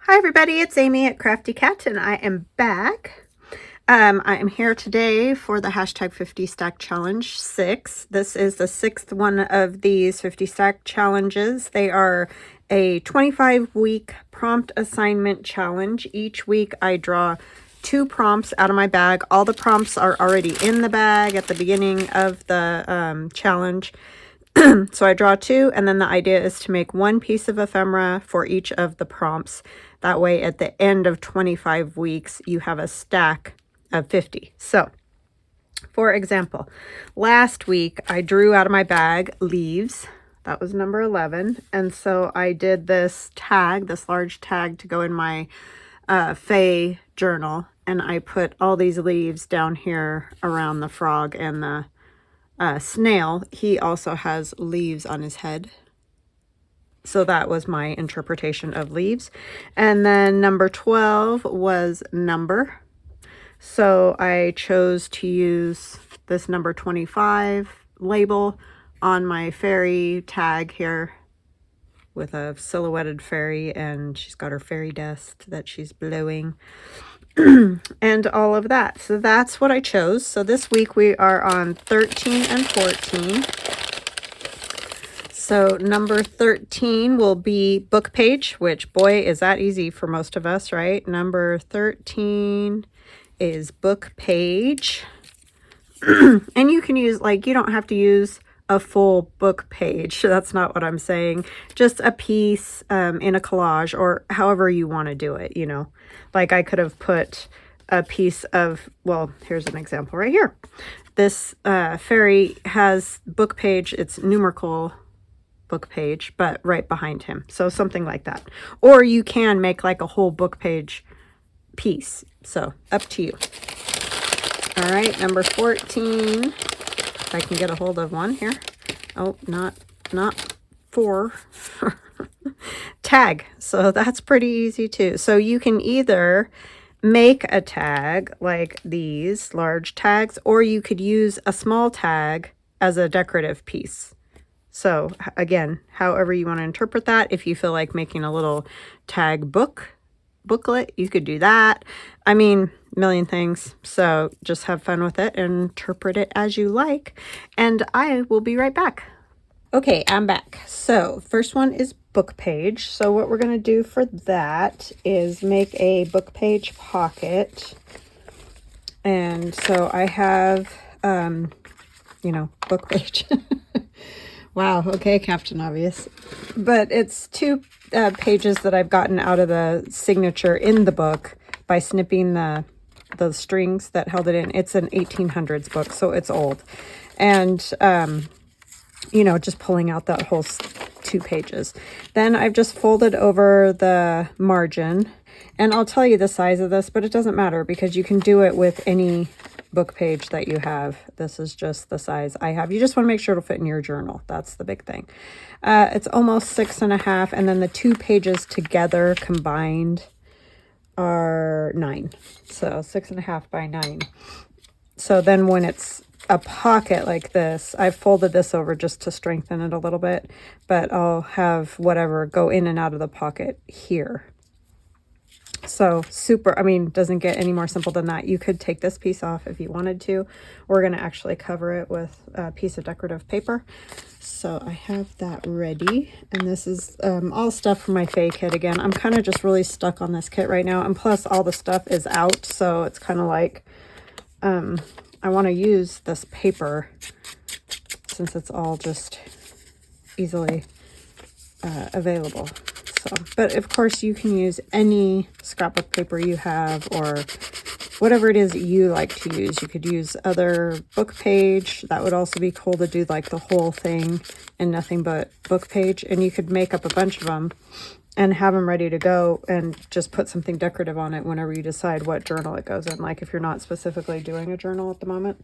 Hi everybody, it's Amy at Crafty Cat and I am back. I am here today for the hashtag 50 stack challenge 6. This is the 6th one of these 50 stack challenges. They are a 25-week prompt assignment challenge. Each week I draw 2 prompts out of my bag. All the prompts are already in the bag at the beginning of the challenge. So I draw 2, and then the idea is to make 1 piece of ephemera for each of the prompts. That way at the end of 25 weeks, you have a stack of 50. So, for example, last week I drew out of my bag leaves. That was number 11. And so I did this tag, this large tag to go in my FAY journal. And I put all these leaves down here around the frog and the snail. He also has leaves on his head. So that was my interpretation of leaves. And then number 12 was number. So I chose to use this number 25 label on my fairy tag here with a silhouetted fairy, and she's got her fairy dust that she's blowing. And all of that. So that's what I chose. So this week we are on 13 and 14. So number 13 will be book page, which, boy, is that easy for most of us, right? Number 13 is book page. And you can use, like, you don't have to use a full book page. That's not what I'm saying. Just a piece in a collage, or however you want to do it, you know. Like I could have put a piece of, well, here's an example right here. This fairy has book page. It's numerical book page, but right behind him. So something like that. Or you can make like a whole book page piece. So up to you. All right, number 14. If I can get a hold of one here. Oh, not 4. Tag. So that's pretty easy too. So you can either make a tag like these large tags, or you could use a small tag as a decorative piece. So again, however you want to interpret that. If you feel like making a little tag booklet, you could do that. I mean, a million things. So just have fun with it and interpret it as you like. And I will be right back. Okay, I'm back. So first one is book page. So what we're going to do for that is make a book page pocket. And so I have, book page. Wow. Okay, Captain Obvious. But it's 2 pages that I've gotten out of the signature in the book by snipping the strings that held it in. It's an 1800s book, so it's old. And, just pulling out that whole 2 pages. Then I've just folded over the margin. And I'll tell you the size of this, but it doesn't matter because you can do it with any book page that you have. This is just the size I have. You just want to make sure it'll fit in your journal. That's the big thing. It's almost 6.5, and then the 2 pages together combined are 9. So 6.5 by 9. So then when it's a pocket like this, I've folded this over just to strengthen it a little bit, but I'll have whatever go in and out of the pocket here. So super, doesn't get any more simple than that. You could take this piece off if you wanted to. We're going to actually cover it with a piece of decorative paper. So I have that ready. And this is all stuff from my FAY kit again. I'm kind of just really stuck on this kit right now. And plus all the stuff is out. So it's kind of like, I want to use this paper since it's all just easily available. So, but of course you can use any scrapbook paper you have, or whatever it is that you like to use. You could use other book page. That would also be cool to do like the whole thing and nothing but book page. And you could make up a bunch of them and have them ready to go and just put something decorative on it whenever you decide what journal it goes in. Like if you're not specifically doing a journal at the moment,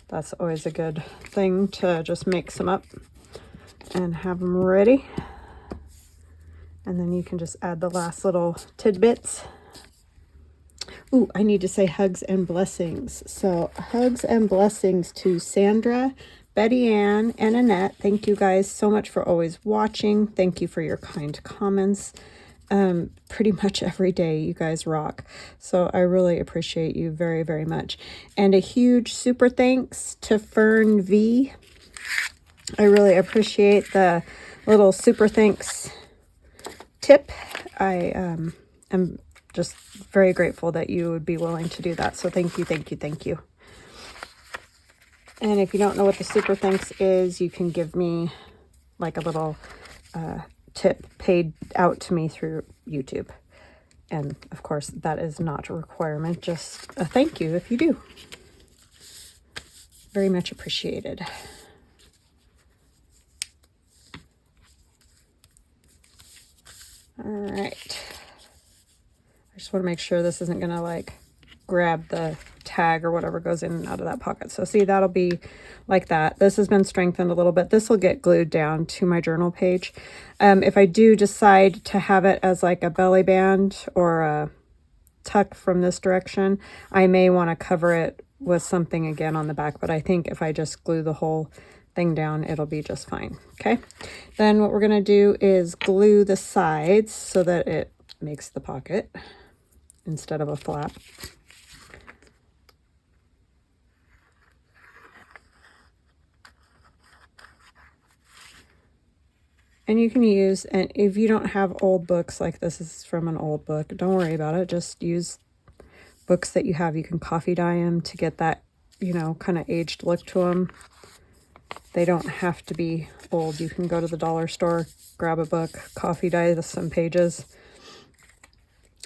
that's always a good thing to just make some up and have them ready. And then you can just add the last little tidbits. Ooh, I need to say hugs and blessings. So hugs and blessings to Sandra, Betty Ann, and Annette. Thank you guys so much for always watching. Thank you for your kind comments. pretty much every day. You guys rock. So I really appreciate you very, very much. And a huge super thanks to Fern V. I really appreciate the little super thanks tip. I am just very grateful that you would be willing to do that. So thank you, thank you, thank you. And if you don't know what the super thanks is, you can give me like a little tip paid out to me through YouTube. And of course, that is not a requirement, just a thank you if you do. Very much appreciated. All right. I just want to make sure this isn't going to like grab the tag or whatever goes in and out of that pocket. So see, that'll be like that. This has been strengthened a little bit. This will get glued down to my journal page. If I do decide to have it as like a belly band or a tuck from this direction, I may want to cover it with something again on the back, but I think if I just glue the whole thing down, it'll be just fine. Okay, then what we're going to do is glue the sides so that it makes the pocket instead of a flap. And you can use, and if you don't have old books, like this is from an old book, don't worry about it. Just use books that you have. You can coffee dye them to get that, you know, kind of aged look to them. They don't have to be old. You can go to the dollar store, grab a book, coffee dye some pages.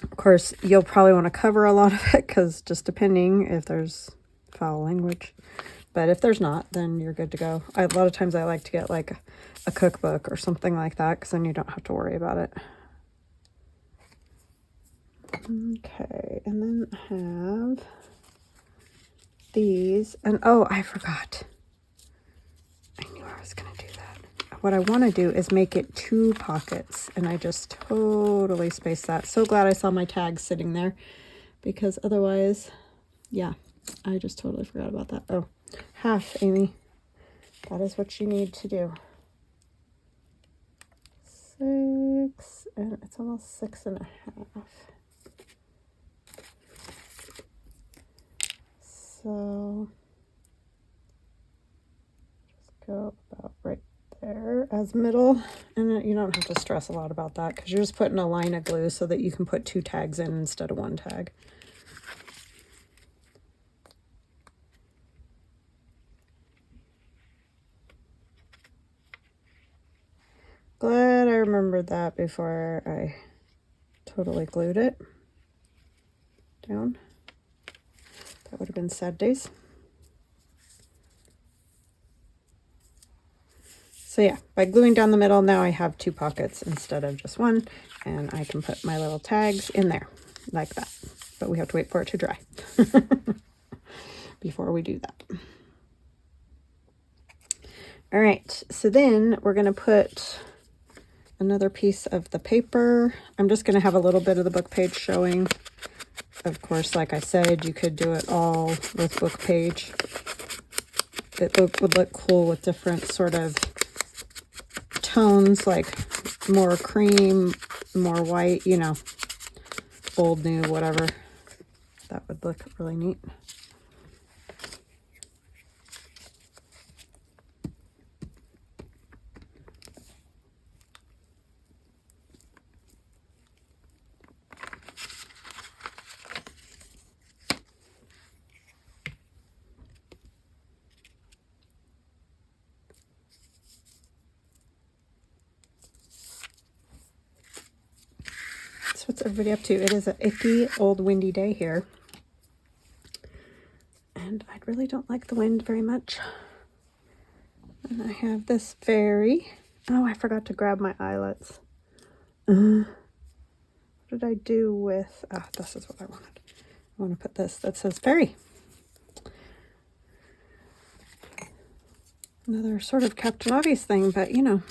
Of course, you'll probably want to cover a lot of it because just depending if there's foul language. But if there's not, then you're good to go. A lot of times I like to get like a cookbook or something like that because then you don't have to worry about it. Okay, and then I have these. And oh, I forgot. I knew I was going to do that. What I want to do is make it 2 pockets. And I just totally spaced that. So glad I saw my tag sitting there. Because otherwise, yeah, I just totally forgot about that. Oh, half, Amy. That is what you need to do. 6, and it's almost 6.5. So just go about right there as middle, and you don't have to stress a lot about that because you're just putting a line of glue so that you can put 2 tags in instead of 1 tag. Glad I remembered that before I totally glued it down. That would have been sad days. So yeah, by gluing down the middle, now I have 2 pockets instead of just 1, and I can put my little tags in there like that. But we have to wait for it to dry before we do that. All right, so then we're going to put another piece of the paper. I'm just going to have a little bit of the book page showing. Of course, like I said, you could do it all with book page. It would look cool with different sort of tones, like more cream, more white, you know, old, new, whatever. That would look really neat. So what's everybody up to? It is an icky, old, windy day here. And I really don't like the wind very much. And I have this fairy. Oh, I forgot to grab my eyelets. What did I do with... Ah, this is what I wanted. I want to put this that says fairy. Another sort of Captain Obvious thing, but you know.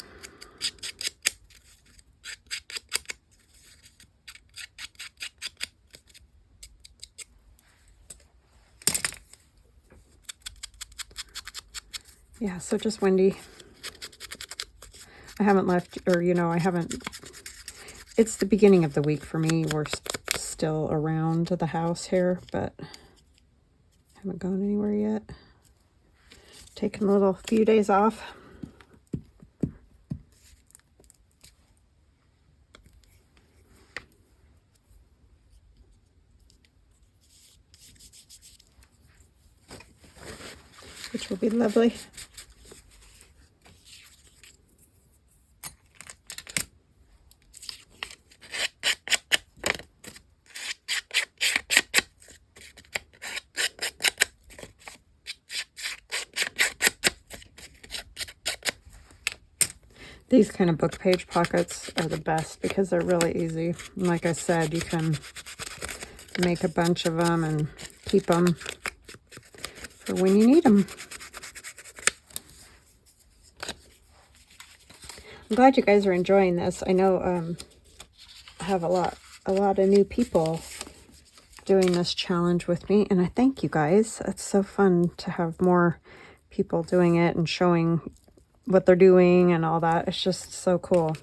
Yeah, so just windy. I haven't left, or you know, I haven't it's the beginning of the week for me. We're still around the house here, but haven't gone anywhere yet. Taking a little few days off. Which will be lovely. These kind of book page pockets are the best because they're really easy. And like I said, you can make a bunch of them and keep them for when you need them. I'm glad you guys are enjoying this. I know I have a lot of new people doing this challenge with me, and I thank you guys. It's so fun to have more people doing it and showing what they're doing and all that. It's just so cool.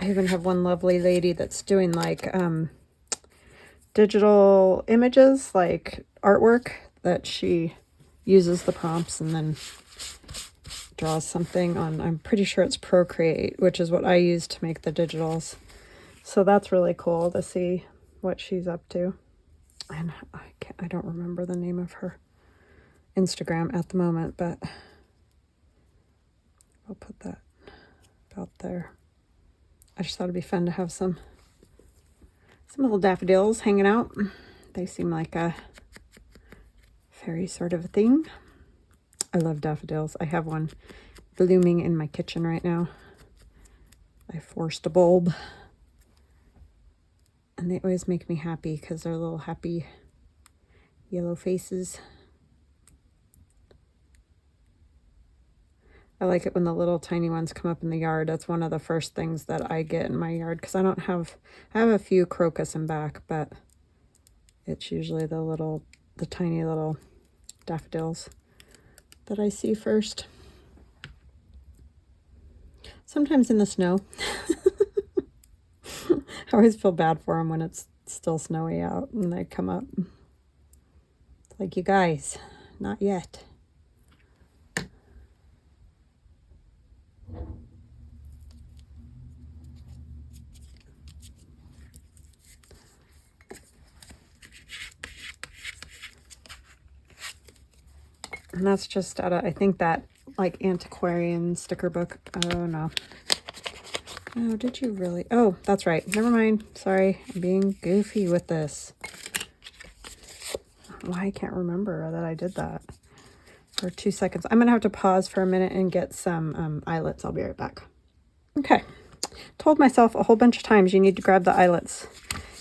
I even have one lovely lady that's doing like digital images, like artwork, that she uses the prompts and then draws something on. I'm pretty sure it's Procreate, which is what I use to make the digitals. So that's really cool to see what she's up to. And I don't remember the name of her Instagram at the moment, but I'll put that about there. I just thought it'd be fun to have some little daffodils hanging out. They seem like a fairy sort of a thing. I love daffodils. I have one blooming in my kitchen right now. I forced a bulb. And they always make me happy because they're little happy yellow faces. I like it when the little tiny ones come up in the yard. That's one of the first things that I get in my yard because I have a few crocus in back, but it's usually the tiny little daffodils that I see first. Sometimes in the snow. I always feel bad for them when it's still snowy out and they come up. It's like, you guys, not yet. And that's just out of, I think, that like antiquarian sticker book. Oh no. Oh, did you really? Oh, that's right. Never mind. Sorry. I'm being goofy with this. Why I can't remember that I did that for 2 seconds. I'm going to have to pause for a minute and get some eyelets. I'll be right back. Okay. Told myself a whole bunch of times you need to grab the eyelets.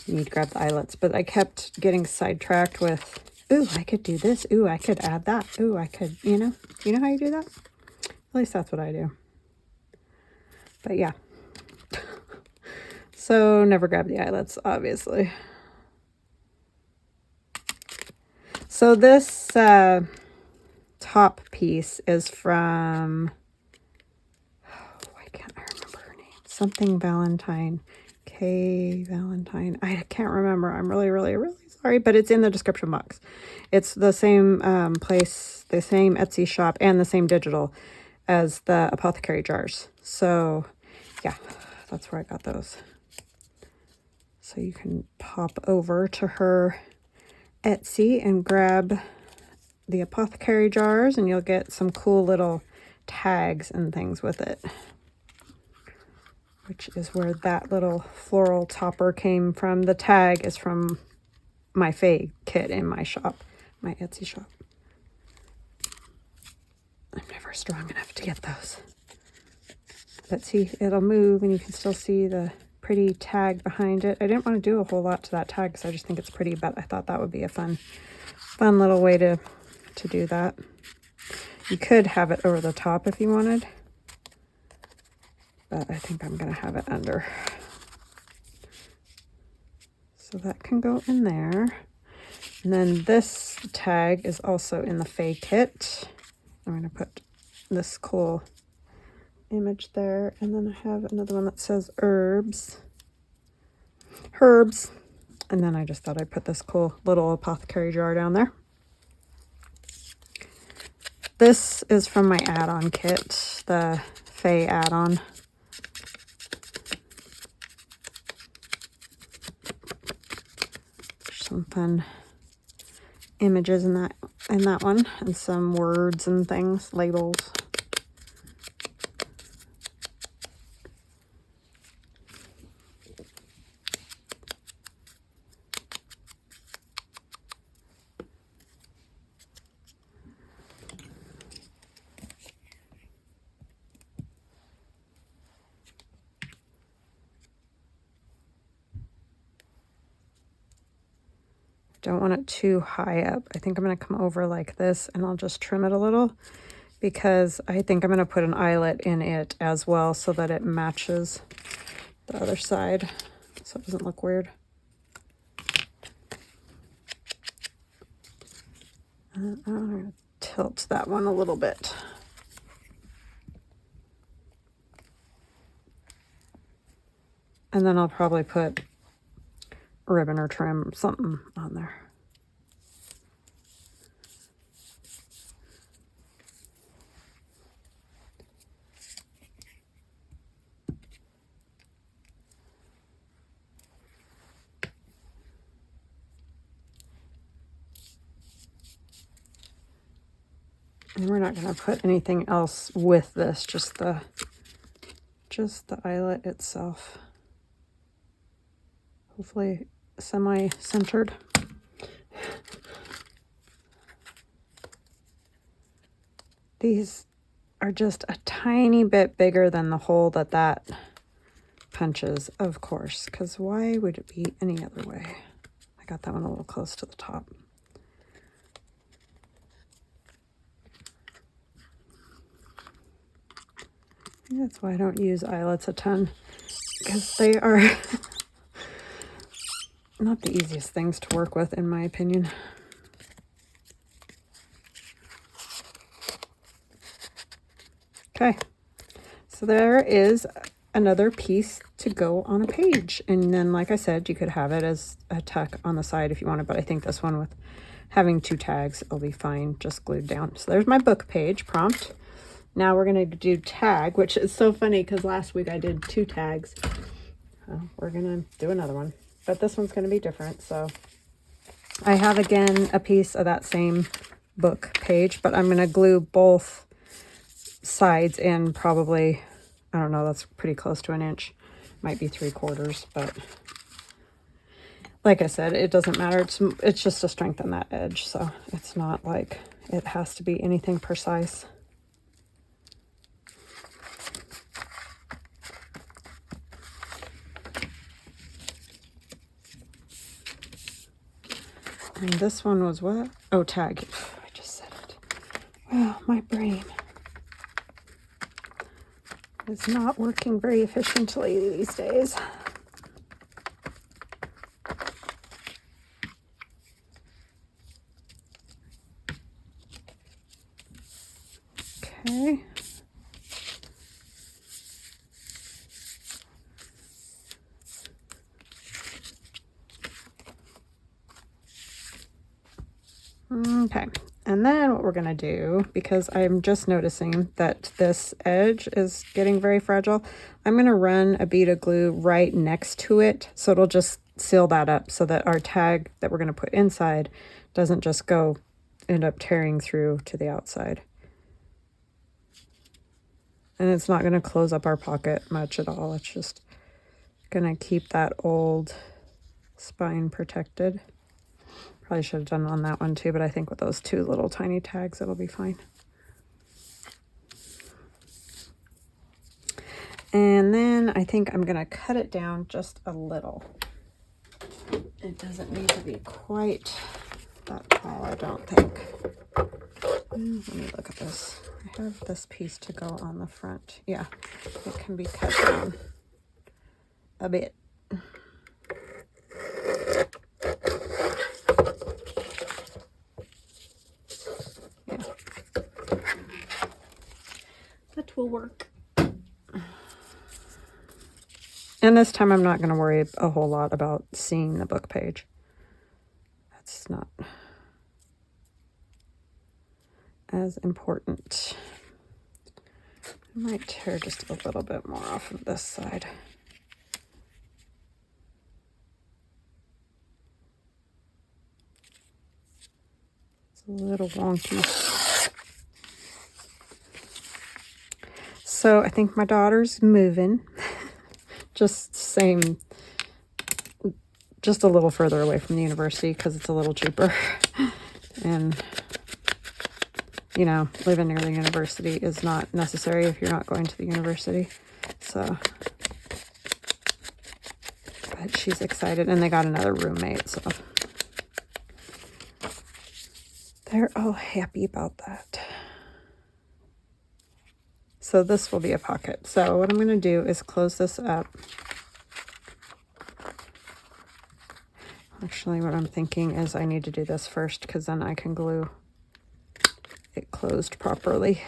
You need to grab the eyelets. But I kept getting sidetracked with, ooh, I could do this. Ooh, I could add that. Ooh, I could, you know how you do that? At least that's what I do. But yeah. So never grab the eyelets, obviously. So this top piece is from, why can't I remember her name? Something Valentine. Valentine. I can't remember. I'm really, really, really sorry, but it's in the description box. It's the same place, the same Etsy shop, and the same digital as the Apothecary jars. So yeah, that's where I got those. So you can pop over to her Etsy and grab the Apothecary jars, and you'll get some cool little tags and things with it. Which is where that little floral topper came from. The tag is from my FAY kit in my shop, my Etsy shop. I'm never strong enough to get those. But see, it'll move and you can still see the pretty tag behind it. I didn't want to do a whole lot to that tag because I just think it's pretty, but I thought that would be a fun little way to do that. You could have it over the top if you wanted, but I think I'm going to have it under. So that can go in there. And then this tag is also in the FAY kit. I'm going to put this cool image there. And then I have another one that says herbs. And then I just thought I'd put this cool little apothecary jar down there. This is from my add-on kit, the FAY Add On. Some fun images in that one, and some words and things, labels. Don't want it too high up. I think I'm going to come over like this, and I'll just trim it a little, because I think I'm going to put an eyelet in it as well so that it matches the other side, so it doesn't look weird. And I'm going to tilt that one a little bit. And then I'll probably put ribbon or trim, something on there. And we're not going to put anything else with this, just the eyelet itself. Hopefully semi-centered. These are just a tiny bit bigger than the hole that punches, of course, because why would it be any other way? I got that one a little close to the top. That's why I don't use eyelets a ton, because they are not the easiest things to work with, in my opinion. Okay, so there is another piece to go on a page. And then, like I said, you could have it as a tuck on the side if you wanted, but I think this one, with having 2 tags, it'll be fine just glued down. So there's my book page prompt. Now we're going to do tag, which is so funny because last week I did 2 tags. We're going to do another one, but this one's going to be different. So I have, again, a piece of that same book page, but I'm going to glue both sides in probably, I don't know, that's pretty close to 1 inch. Might be 3/4, but like I said, it doesn't matter. It's just to strengthen that edge, so it's not like it has to be anything precise. And this one was what? Oh, tag. I just said it. Well, my brain is not working very efficiently these days. Okay. Okay, and then what we're going to do, because I'm just noticing that this edge is getting very fragile, I'm going to run a bead of glue right next to it, so it'll just seal that up so that our tag that we're going to put inside doesn't just end up tearing through to the outside. And it's not going to close up our pocket much at all. It's just going to keep that old spine protected. Probably should have done it on that one too, but I think with those 2 little tiny tags, it'll be fine. And then I think I'm going to cut it down just a little. It doesn't need to be quite that tall, I don't think. Let me look at this. I have this piece to go on the front. Yeah, it can be cut down a bit. will work. And this time I'm not going to worry a whole lot about seeing the book page. That's not as important. I might tear just a little bit more off of this side. It's a little wonky. So I think my daughter's moving. Just a little further away from the university because it's a little cheaper. And, you know, living near the university is not necessary if you're not going to the university. So, but she's excited, and they got another roommate, so they're all happy about that. So this will be a pocket. So what I'm going to do is close this up. Actually, what I'm thinking is I need to do this first because then I can glue it closed properly.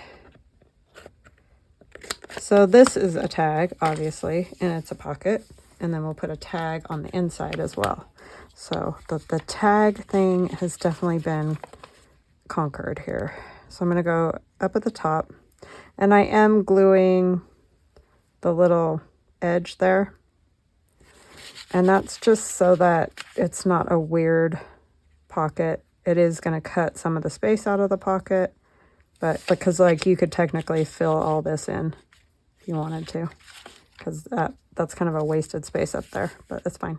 So this is a tag, obviously, and it's a pocket. And then we'll put a tag on the inside as well. So the tag thing has definitely been conquered here. So I'm going to go up at the top. And I am gluing the little edge there. And that's just so that it's not a weird pocket. It is going to cut some of the space out of the pocket, but because like you could technically fill all this in if you wanted to, because that's kind of a wasted space up there, but it's fine.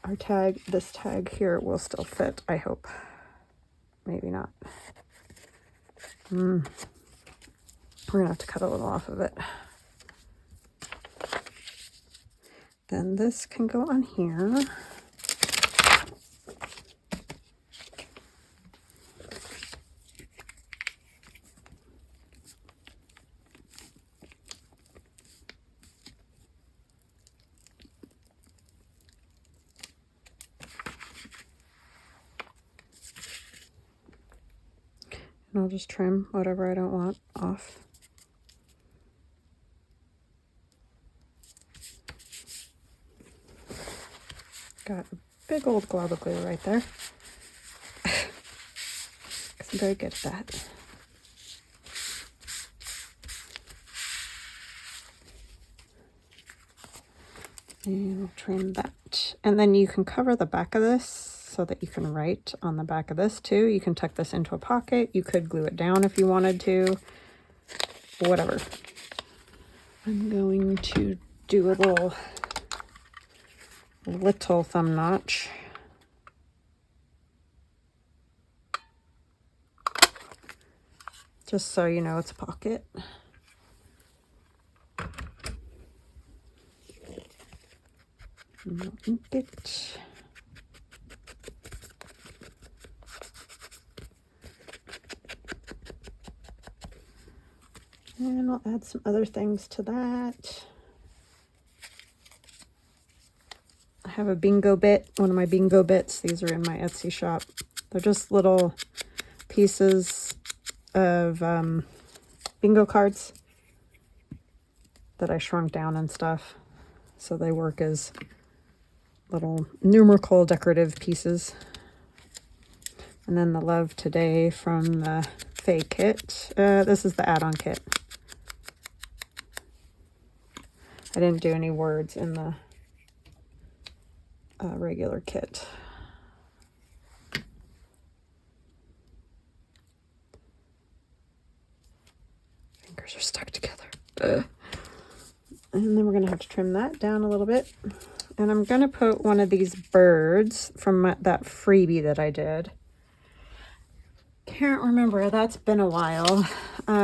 Our tag, this tag here will still fit, I hope. Maybe not. We're going to have to cut a little off of it. Then this can go on here. And I'll just trim whatever I don't want off. Got a big old glob of glue right there. I'm very good at that. And we'll trim that. And then you can cover the back of this so that you can write on the back of this too. You can tuck this into a pocket. You could glue it down if you wanted to. Whatever. I'm going to do a little thumb notch. Just so you know it's a pocket. Ink it. And I'll add some other things to that. I have a bingo bit, one of my bingo bits. These are in my Etsy shop. They're just little pieces of bingo cards that I shrunk down and stuff. So they work as little numerical decorative pieces. And then the Love Today from the FAY kit. This is the add-on kit. I didn't do any words in the regular kit. Fingers are stuck together. Ugh. And then we're going to have to trim that down a little bit. And I'm going to put one of these birds from that freebie that I did. Can't remember. That's been a while.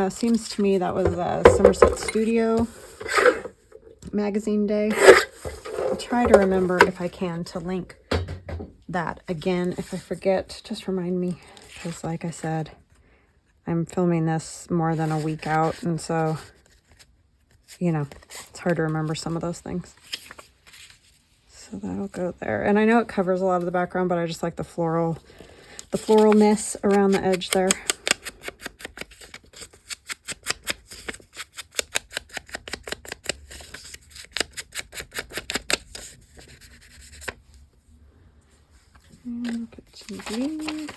Seems to me that was a Somerset Studio magazine day. I'll try to remember if I can to link that again. If I forget, just remind me. Because like I said, I'm filming this more than a week out. And so, you know, it's hard to remember some of those things. So that'll go there. And I know it covers a lot of the background, but I just like the floralness around the edge there. And look at TV.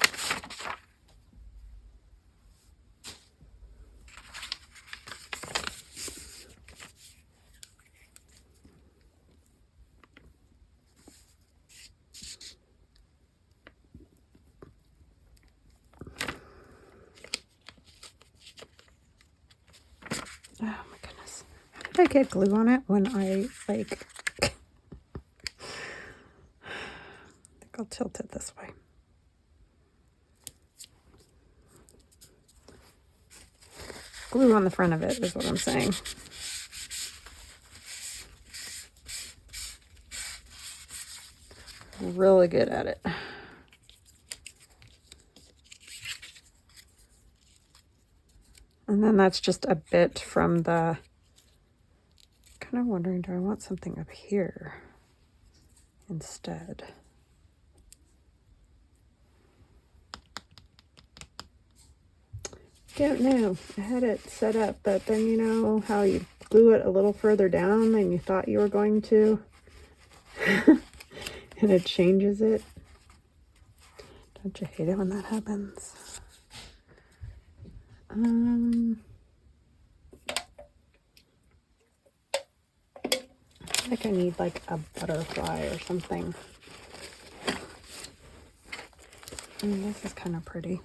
Oh my goodness. How did I get glue on it when I, like, I think I'll tilt it this way. Glue on the front of it is what I'm saying. Really good at it. And then that's just a bit from the, kind of wondering, do I want something up here instead? Don't know. I had it set up, but then you know how you glue it a little further down than you thought you were going to? And it changes it. Don't you hate it when that happens? I think I need like a butterfly or something. This is kind of pretty.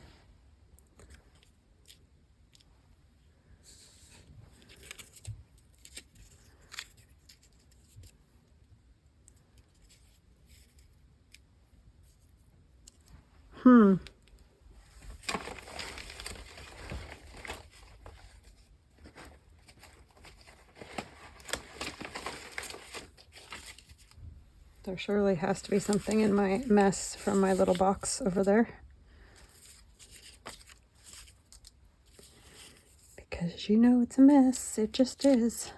There surely has to be something in my mess from my little box over there. Because you know it's a mess. It just is.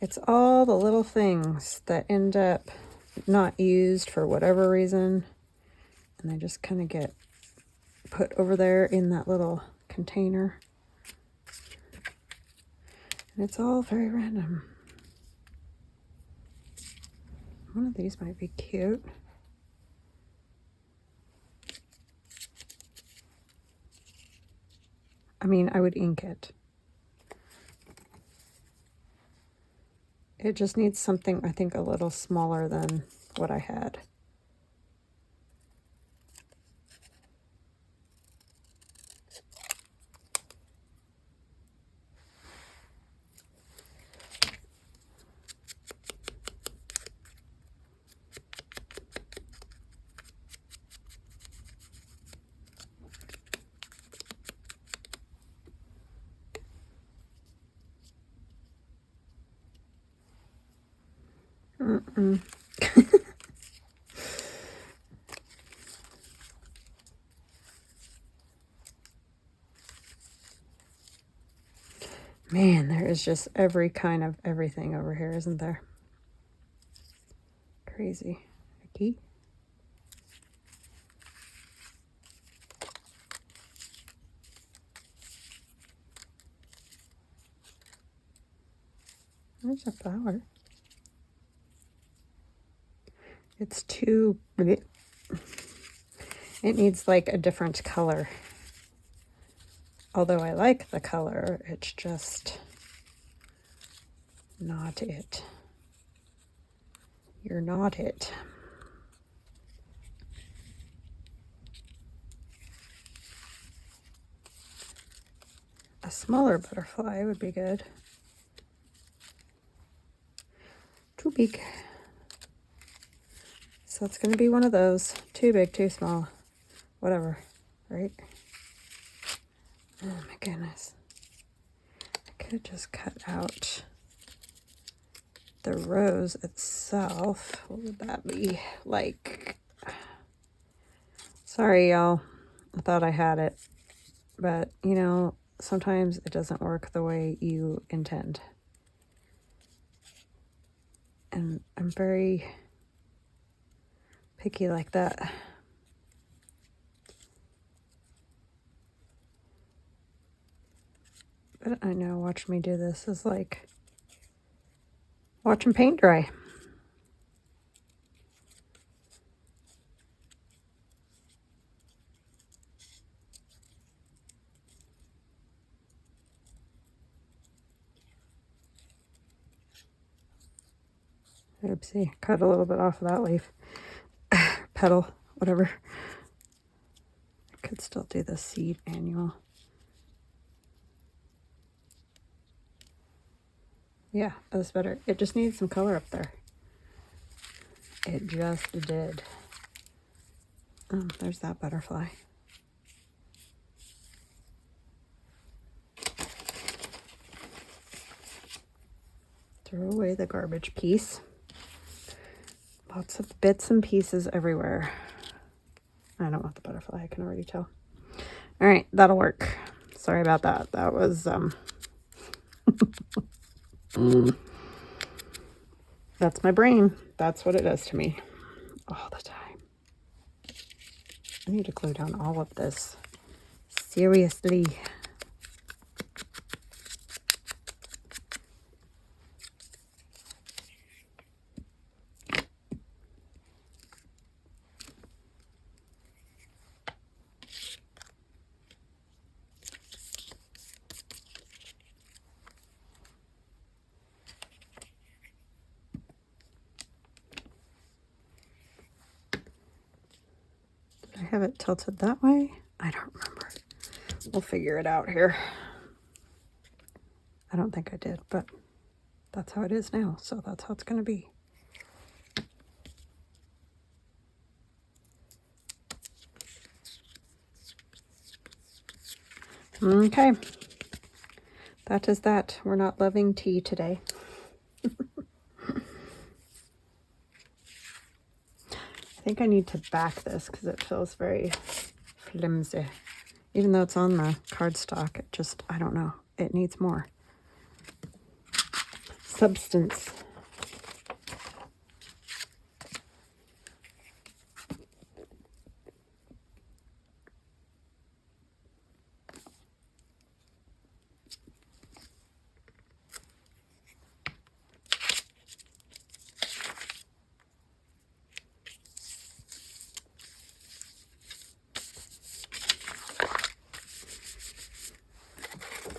It's all the little things that end up not used for whatever reason. And they just kind of get put over there in that little container. And it's all very random. One of these might be cute. I mean, I would ink it. It just needs something, I think, a little smaller than what I had. Man, there is just every kind of everything over here, isn't there? Crazy. A key? There's a flower. It's too... It needs like a different color. Although I like the color, it's just not it. You're not it. A smaller butterfly would be good. Too big. So it's going to be one of those. Too big, too small. Whatever, right? Oh my goodness. I could just cut out the rose itself. What would that be like? Sorry, y'all. I thought I had it. But, you know, sometimes it doesn't work the way you intend. And I'm very picky like that. But I know, watch me do this is like Watch them paint dry. Oopsie, cut a little bit off of that leaf. Petal, whatever. I could still do the seed annual. Yeah, that's better. It just needs some color up there. It just did. Oh, there's that butterfly. Throw away the garbage piece. Lots of bits and pieces everywhere. I don't want the butterfly, I can already tell. All right, that'll work. Sorry about that. That was, that's my brain. That's what it does to me all the time. I need to glue down all of this. Seriously. Have it tilted that way? I don't remember. We'll figure it out here. I don't think I did, but that's how it is now, so that's how it's going to be. Okay. That is that. We're not loving tea today. I think I need to back this because it feels very flimsy. Even though it's on the cardstock, it just, I don't know. It needs more substance.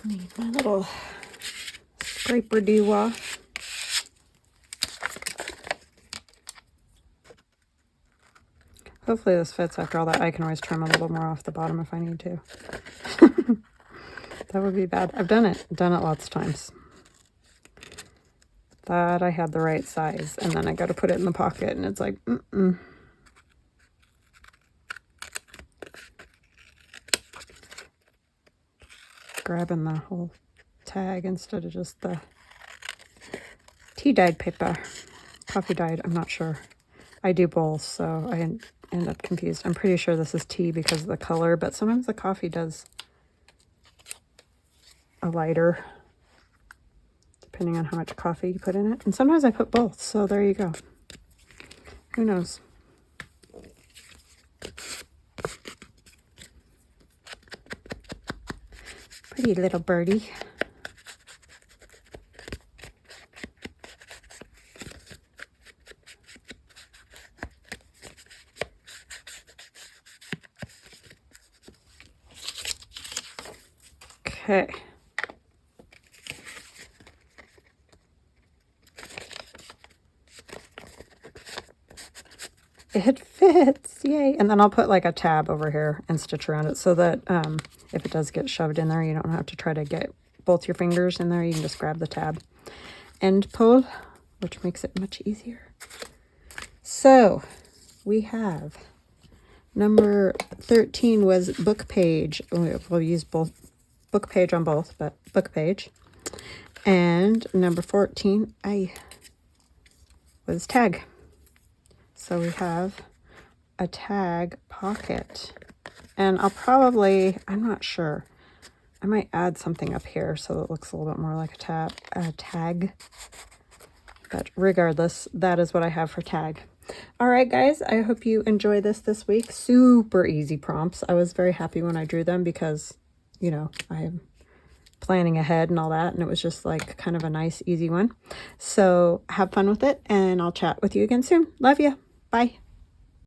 Need my little scraper dewar. Hopefully this fits after all that. I can always trim a little more off the bottom if I need to. That would be bad. I've done it. Done it lots of times. Thought I had the right size, and then I got to put it in the pocket, and it's like, grabbing the whole tag instead of just the tea dyed paper. Coffee dyed, I'm not sure. I do both, so I end up confused. I'm pretty sure this is tea because of the color, but sometimes the coffee does a lighter, depending on how much coffee you put in it. And sometimes I put both, so there you go. Who knows? Pretty little birdie. Okay. It fits, yay. And then I'll put like a tab over here and stitch around it so that if it does get shoved in there, you don't have to try to get both your fingers in there. You can just grab the tab and pull, which makes it much easier. So we have number 13 was book page. We'll use both book page on both, but book page. And number 14 was tag. So we have a tag pocket, and I'll probably, I'm not sure, I might add something up here so it looks a little bit more like a tag, but regardless, that is what I have for tag. All right, guys, I hope you enjoy this week. Super easy prompts. I was very happy when I drew them because, you know, I am planning ahead and all that, and it was just like kind of a nice, easy one. So have fun with it, and I'll chat with you again soon. Love you. Bye.